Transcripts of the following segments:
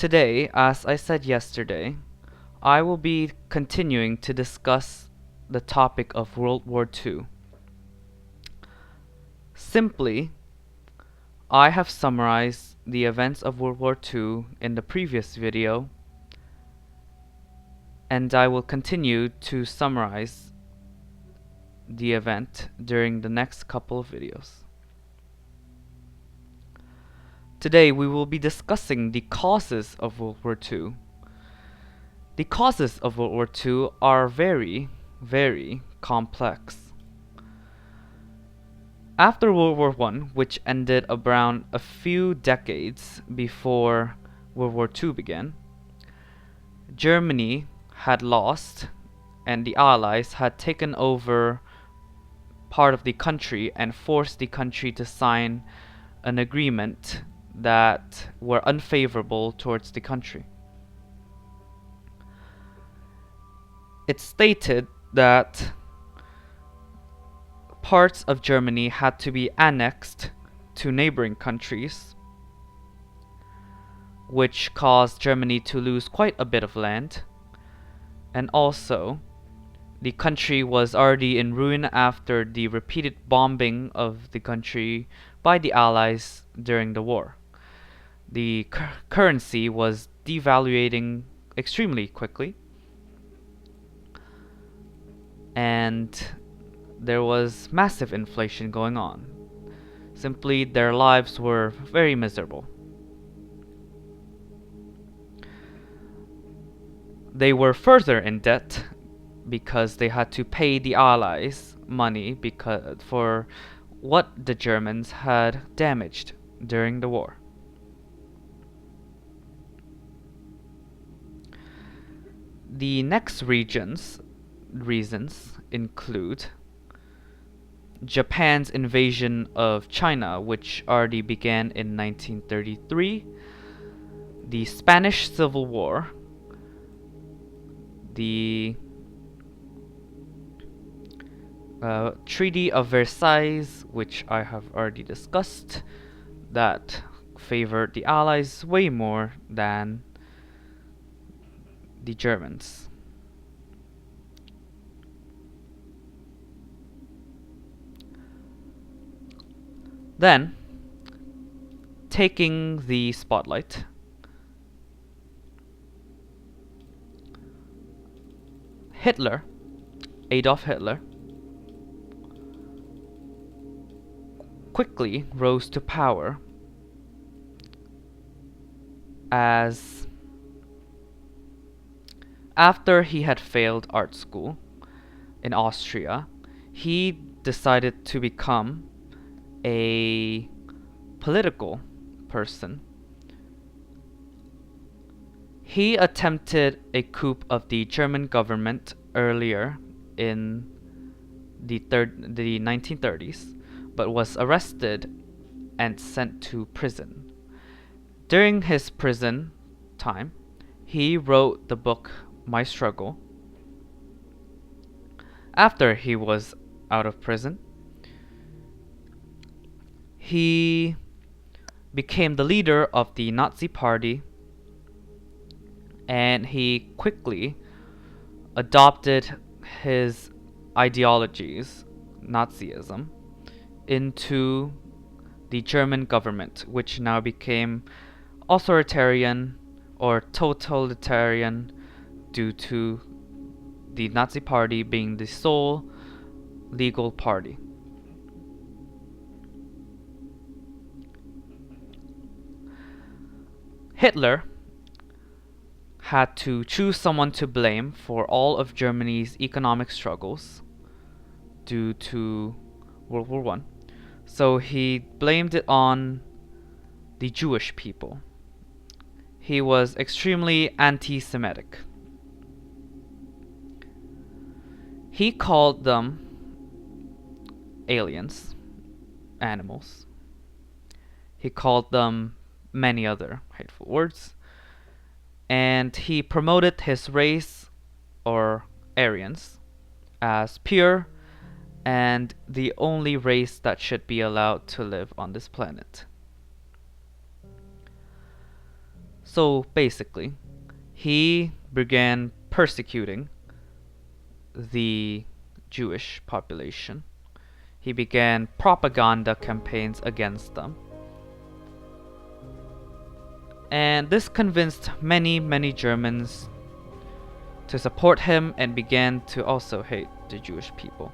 Today, as I said yesterday, I will be continuing to discuss the topic of World War II. Simply, I have summarized the events of World War II in the previous video, and I will continue to summarize the event during the next couple of videos. Today we will be discussing the causes of World War II. The causes of World War II are very, very complex. After World War I, which ended around a few decades before World War II began, Germany had lost and the Allies had taken over part of the country and forced the country to sign an agreement that were unfavorable towards the country. It stated that parts of Germany had to be annexed to neighboring countries, which caused Germany to lose quite a bit of land, and also the country was already in ruin after the repeated bombing of the country by the Allies during the war. The currency was devaluating extremely quickly, and there was massive inflation going on. Simply, their lives were very miserable. They were further in debt because they had to pay the Allies money for what the Germans had damaged during the war. The next reasons include Japan's invasion of China, which already began in 1933, the Spanish Civil War, the Treaty of Versailles, which I have already discussed, that favored the Allies way more than the Germans. Then, taking the spotlight, Adolf Hitler, quickly rose to power as after he had failed art school in Austria, he decided to become a political person. He attempted a coup of the German government earlier in the 1930s, but was arrested and sent to prison. During his prison time, he wrote the book My Struggle. After he was out of prison, he became the leader of the Nazi Party, and he quickly adopted his ideologies, Nazism, into the German government, which now became authoritarian or totalitarian due to the Nazi Party being the sole legal party. Hitler had to choose someone to blame for all of Germany's economic struggles due to World War I. So he blamed it on the Jewish people. He was extremely anti-Semitic. He called them aliens, animals. He called them many other hateful words. And he promoted his race, or Aryans, as pure and the only race that should be allowed to live on this planet. So basically, he began persecuting the Jewish population. He began propaganda campaigns against them. And this convinced many Germans to support him and began to also hate the Jewish people.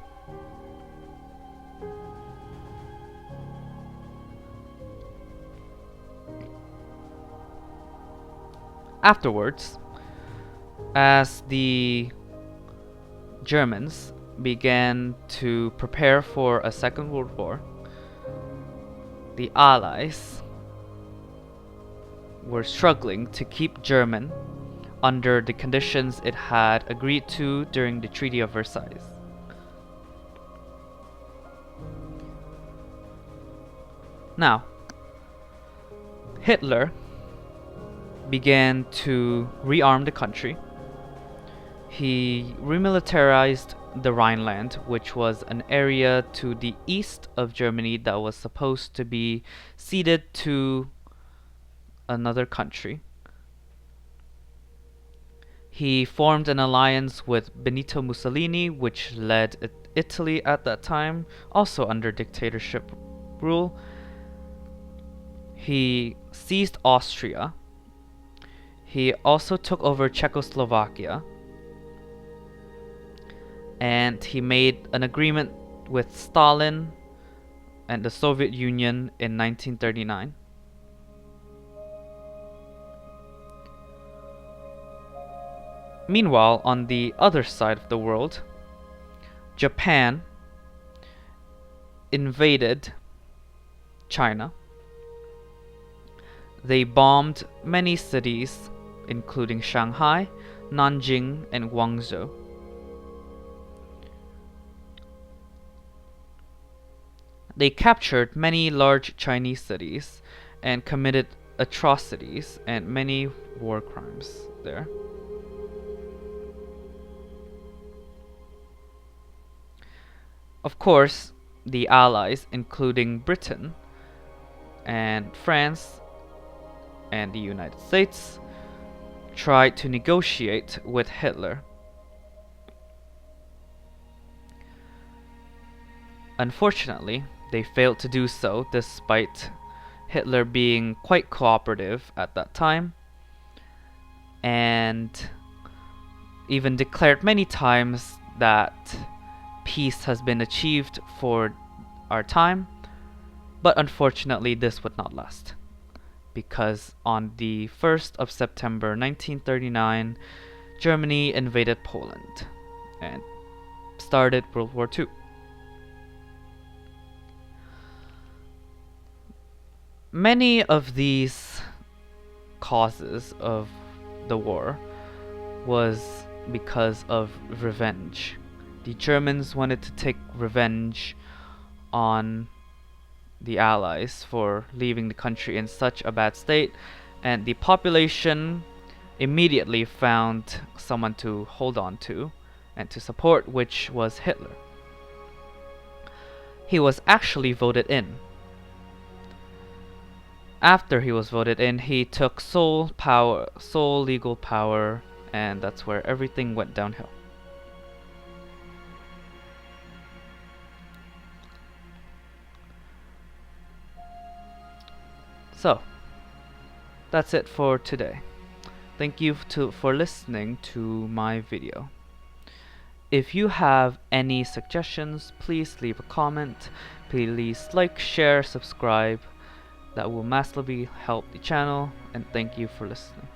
Afterwards, as the Germans began to prepare for a Second World War, the Allies were struggling to keep Germany under the conditions it had agreed to during the Treaty of Versailles. Now, Hitler began to rearm the country. He remilitarized the Rhineland, which was an area to the east of Germany that was supposed to be ceded to another country. He formed an alliance with Benito Mussolini, which led Italy at that time, also under dictatorship rule. He seized Austria. He also took over Czechoslovakia. And he made an agreement with Stalin and the Soviet Union in 1939. Meanwhile, on the other side of the world, Japan invaded China. They bombed many cities, including Shanghai, Nanjing, and Guangzhou. They captured many large Chinese cities and committed atrocities and many war crimes there. Of course, the Allies, including Britain and France and the United States, tried to negotiate with Hitler. Unfortunately, they failed to do so despite Hitler being quite cooperative at that time and even declared many times that peace has been achieved for our time, but unfortunately this would not last, because on the 1st of September 1939, Germany invaded Poland and started World War II. Many of these causes of the war was because of revenge. The Germans wanted to take revenge on the Allies for leaving the country in such a bad state, and the population immediately found someone to hold on to and to support, which was Hitler. He was actually voted in. After he was voted in, he took sole legal power, and that's where everything went downhill. So, that's it for today. Thank you for listening to my video. If you have any suggestions, please leave a comment. Please like, share, subscribe. That will massively help the channel, and thank you for listening.